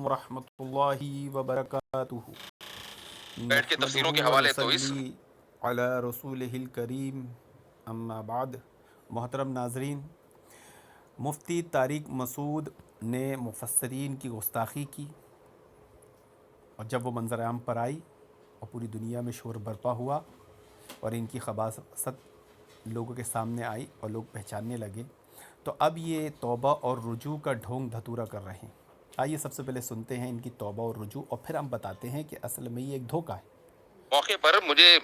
ورحمۃ اللہ وبرکاتہ۔ بیٹھ کے نحمدہ تفسیروں کے حوالے تو اس ونصلی علی رسولہ الکریم، اما بعد۔ محترم ناظرین، مفتی طارق مسعود نے مفسرین کی گستاخی کی، اور جب وہ منظر عام پر آئی اور پوری دنیا میں شور برپا ہوا اور ان کی خباثت لوگوں کے سامنے آئی اور لوگ پہچاننے لگے، تو اب یہ توبہ اور رجوع کا ڈھونگ دھتورا کر رہے ہیں۔ آئیے سب سے پہلے سنتے ہیں ان کی توبہ اور رجوع، اور پھر ہم بتاتے ہیں کہ اصل میں یہ ایک دھوکہ ہے۔ موقع پر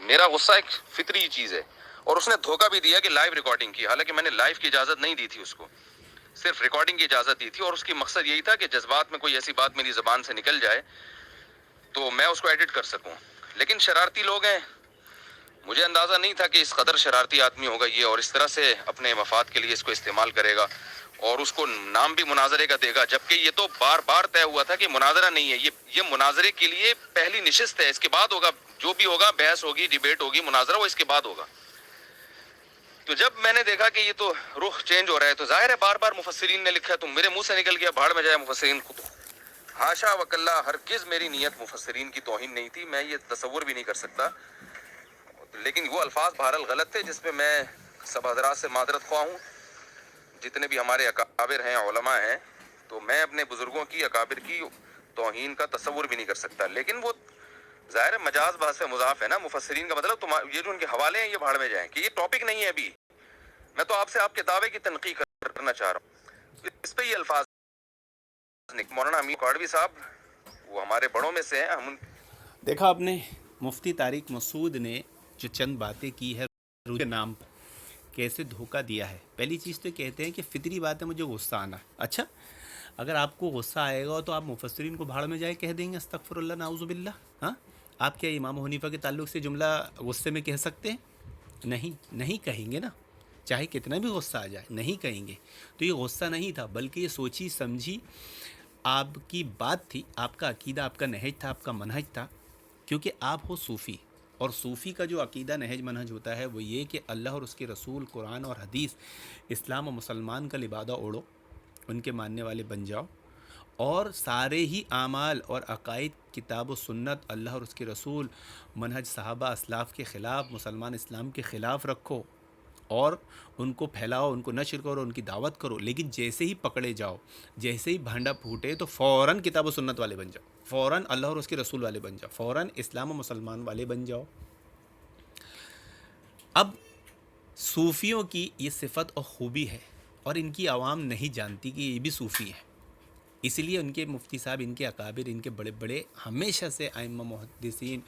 میرا غصہ ایک فطری چیز ہے، اور اس نے دھوکہ بھی دیا کہ لائیو ریکارڈنگ کی، حالانکہ میں نے لائیو کی اجازت نہیں دی تھی، اس کو صرف ریکارڈنگ کی اجازت دی تھی، اور اس کی مقصد یہی تھا کہ جذبات میں کوئی ایسی بات میری زبان سے نکل جائے تو میں اس کو ایڈٹ کر سکوں۔ لیکن شرارتی لوگ ہیں، مجھے اندازہ نہیں تھا کہ اس قدر شرارتی آدمی ہوگا یہ، اور اس طرح سے اپنے مفاد کے لیے اس کو استعمال کرے گا، اور اس کو نام بھی مناظرے کا دے گا، جبکہ یہ تو بار بار طے ہوا تھا کہ مناظرہ نہیں ہے، یہ مناظرے کے لیے پہلی نشست ہے، اس کے بعد ہوگا جو بھی ہوگا، بحث ہوگی، ڈیبیٹ ہوگی، مناظرہ وہ اس کے بعد ہوگا۔ تو جب میں نے دیکھا کہ یہ تو رخ چینج ہو رہا ہے، تو ظاہر ہے بار بار مفسرین نے لکھا، تو میرے منہ سے نکل گیا بھاڑ میں جائے مفسرین خود۔ حاشا وکلا، ہرگز میری نیت مفسرین کی توہین نہیں تھی، میں یہ تصور بھی نہیں کر سکتا، لیکن وہ الفاظ بہرحال غلط تھے، جس پہ میں سب حضرات سے معذرت خواہ ہوں، جتنے بھی ہمارے اکابر ہیں، علماء ہیں، تو میں اپنے بزرگوں کی، اکابر کی توہین کا تصور بھی نہیں کر سکتا۔ لیکن وہ ظاہر ہے مجاز بحث سے مضاف ہے نا، مفسرین کا مطلب یہ جو ان کے حوالے ہیں یہ بھاڑ میں جائیں، کہ یہ ٹاپک نہیں ہے ابھی، میں تو آپ کے دعوے کی تنقید کرنا چاہ رہا ہوں، اس پہ یہ الفاظ۔ مولانا امین قادری صاحب وہ ہمارے بڑوں میں سے ہیں، ہم دیکھا آپ نے مفتی طارق مسعود نے جو چند باتیں کی ہے رجوع کے نام پر، کیسے دھوکہ دیا ہے۔ پہلی چیز تو کہتے ہیں کہ فطری بات ہے مجھے غصہ آنا۔ اچھا، اگر آپ کو غصہ آئے گا تو آپ مفسرین کو بھاڑ میں جائے کہہ دیں گے استغفر اللہ نعوذ باللہ؟ ہاں، آپ کیا امام حنیفہ کے تعلق سے جملہ غصے میں کہہ سکتے ہیں؟ نہیں کہیں گے نا، چاہے کتنا بھی غصہ آ جائے نہیں کہیں گے۔ تو یہ غصہ نہیں تھا، بلکہ یہ سوچی سمجھی آپ کی بات تھی، آپ کا عقیدہ، آپ کا نہج تھا، آپ کا منہج تھا، کیونکہ آپ ہو صوفی، اور صوفی کا جو عقیدہ نہج منہج ہوتا ہے وہ یہ کہ اللہ اور اس کے رسول، قرآن اور حدیث، اسلام و مسلمان کا لبادہ اوڑھو، ان کے ماننے والے بن جاؤ، اور سارے ہی اعمال اور عقائد کتاب و سنت، اللہ اور اس کے رسول، منہج صحابہ اسلاف کے خلاف، مسلمان اسلام کے خلاف رکھو، اور ان کو پھیلاؤ، ان کو نشر کرو، ان کی دعوت کرو۔ لیکن جیسے ہی پکڑے جاؤ، جیسے ہی بھانڈا پھوٹے، تو فوراً کتاب و سنت والے بن جاؤ، فوراً اللہ اور اس کے رسول والے بن جاؤ، فوراً اسلام و مسلمان والے بن جاؤ۔ اب صوفیوں کی یہ صفت اور خوبی ہے، اور ان کی عوام نہیں جانتی کہ یہ بھی صوفی ہیں، اس لیے ان کے مفتی صاحب، ان کے اکابر، ان کے بڑے بڑے ہمیشہ سے ائمہ محدثین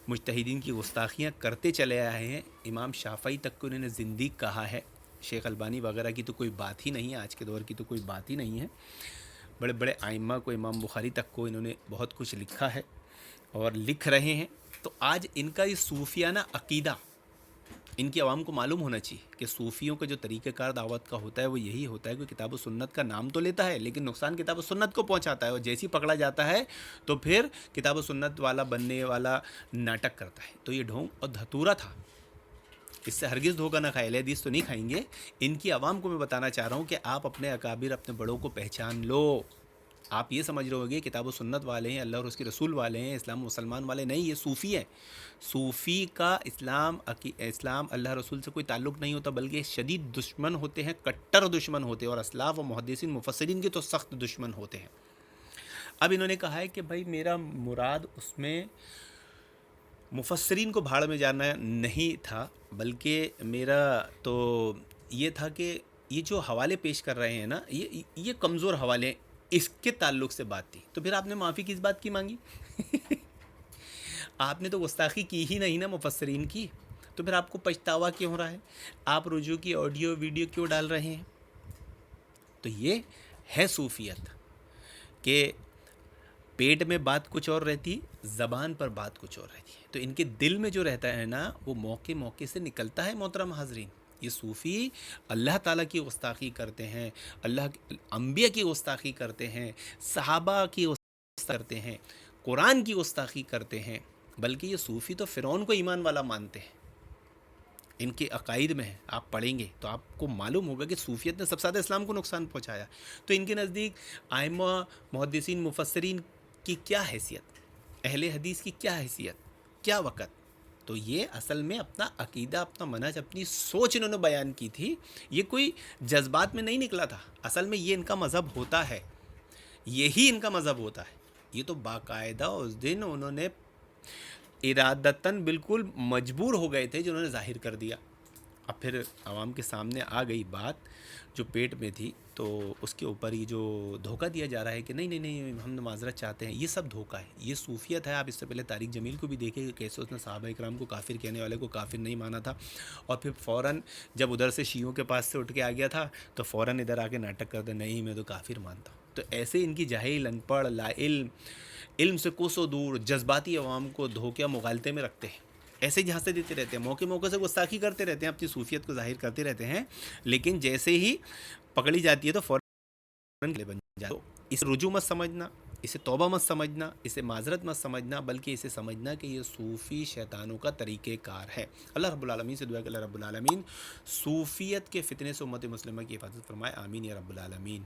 مجتہدین کی گستاخیاں کرتے چلے آئے ہیں۔ امام شافعی تک کو انہوں نے زندیق کہا ہے، شیخ البانی وغیرہ کی تو کوئی بات ہی نہیں ہے، آج کے دور کی تو کوئی بات ہی نہیں ہے۔ بڑے بڑے ائمہ کو، امام بخاری تک کو انہوں نے بہت کچھ لکھا ہے اور لکھ رہے ہیں۔ تو آج ان کا یہ صوفیانہ عقیدہ ان کی عوام کو معلوم ہونا چاہیے کہ صوفیوں کا جو طریقہ کار دعوت کا ہوتا ہے وہ یہی ہوتا ہے کہ کتاب و سنت کا نام تو لیتا ہے، لیکن نقصان کتاب و سنت کو پہنچاتا ہے، اور جیسی پکڑا جاتا ہے تو پھر کتاب و سنت والا بننے والا ناٹک کرتا ہے۔ تو یہ ڈھونگ اور دھتورا تھا، اس سے ہرگز دھوکہ نہ کھائے، اہل حدیث تو نہیں کھائیں گے۔ ان کی عوام کو میں بتانا چاہ رہا ہوں کہ آپ اپنے اکابر، اپنے بڑوں کو پہچان لو۔ آپ یہ سمجھ رہے ہوگے کتاب و سنت والے ہیں، اللہ اور اس کے رسول والے ہیں، اسلام و مسلمان والے نہیں، یہ صوفی ہیں۔ صوفی کا اسلام اللہ رسول سے کوئی تعلق نہیں ہوتا، بلکہ شدید دشمن ہوتے ہیں، کٹر دشمن ہوتے ہیں، اور اسلاف و محدثین مفسرین کے تو سخت دشمن ہوتے ہیں۔ اب انہوں نے کہا ہے کہ بھائی میرا مراد اس میں مفسرین کو بھاڑ میں جانا نہیں تھا، بلکہ میرا تو یہ تھا کہ یہ جو حوالے پیش کر رہے ہیں نا، یہ کمزور حوالے ہیں، اس کے تعلق سے بات تھی۔ تو پھر آپ نے معافی کس بات کی مانگی؟ آپ نے تو گستاخی کی ہی نہیں نا مفسرین کی، تو پھر آپ کو پچھتاوا کیوں ہو رہا ہے؟ آپ رجوع کی آڈیو ویڈیو کیوں ڈال رہے ہیں؟ تو یہ ہے صوفیت، کہ پیٹ میں بات کچھ اور رہتی، زبان پر بات کچھ اور رہتی ہے۔ تو ان کے دل میں جو رہتا ہے نا، وہ موقع موقع سے نکلتا ہے۔ محترم حاضرین، یہ صوفی اللہ تعالیٰ کی گستاخی کرتے ہیں، انبیاء کی گستاخی کرتے ہیں، صحابہ کی گستاخی کرتے ہیں، قرآن کی گستاخی کرتے ہیں، بلکہ یہ صوفی تو فرعون کو ایمان والا مانتے ہیں، ان کے عقائد میں ہے۔ آپ پڑھیں گے تو آپ کو معلوم ہوگا کہ صوفیت نے سب سے زیادہ اسلام کو نقصان پہنچایا۔ تو ان کے نزدیک ائمہ محدثین مفسرین کی کیا حیثیت، اہل حدیث کی کیا حیثیت، کیا وقت. تو یہ اصل میں اپنا عقیدہ، اپنا منہج، اپنی سوچ انہوں نے بیان کی تھی. یہ کوئی جذبات میں نہیں نکلا تھا. اصل میں یہ ان کا مذہب ہوتا ہے، یہی ان کا مذہب ہوتا ہے. یہ تو باقاعدہ اس دن انہوں نے ارادتاً بالکل مجبور ہو گئے تھے جو انہوں نے ظاہر کر دیا. اب پھر عوام کے سامنے آ گئی بات جو پیٹ میں تھی، تو اس کے اوپر یہ جو دھوکہ دیا جا رہا ہے کہ نہیں نہیں نہیں ہم معذرت چاہتے ہیں، یہ سب دھوکہ ہے، یہ صوفیت ہے. آپ اس سے پہلے طارق جمیل کو بھی دیکھیں کہ کیسے اس نے صحابہ اکرام کو کافر کہنے والے کو کافر نہیں مانا تھا، اور پھر فوراً جب ادھر سے شیعوں کے پاس سے اٹھ کے آ گیا تھا تو فوراً ادھر آ کے ناٹک کرتے نہیں میں تو کافر مانتا ہوں. تو ایسے ان کی جاہل، ان پڑھ، لا علم، علم سے کوسوں دور جذباتی عوام کو دھوکہ مغالطے میں رکھتے ہیں. ایسے ہی جھانسے دیتے رہتے ہیں، موقع موقع سے گستاخی کرتے رہتے ہیں، اپنی صوفیت کو ظاہر کرتے رہتے ہیں، لیکن جیسے ہی پکڑی جاتی ہے تو فوراً بن جاتے. تو اسے رجوع مت سمجھنا، اسے توبہ مت سمجھنا، اسے معذرت مت سمجھنا، بلکہ اسے سمجھنا کہ یہ صوفی شیطانوں کا طریقہ کار ہے. اللہ رب العالمین سے دعا کہ اللہ رب العالمین صوفیت کے فتنے سے امت مسلمہ کی حفاظت فرمائے. آمین یا رب العالمین.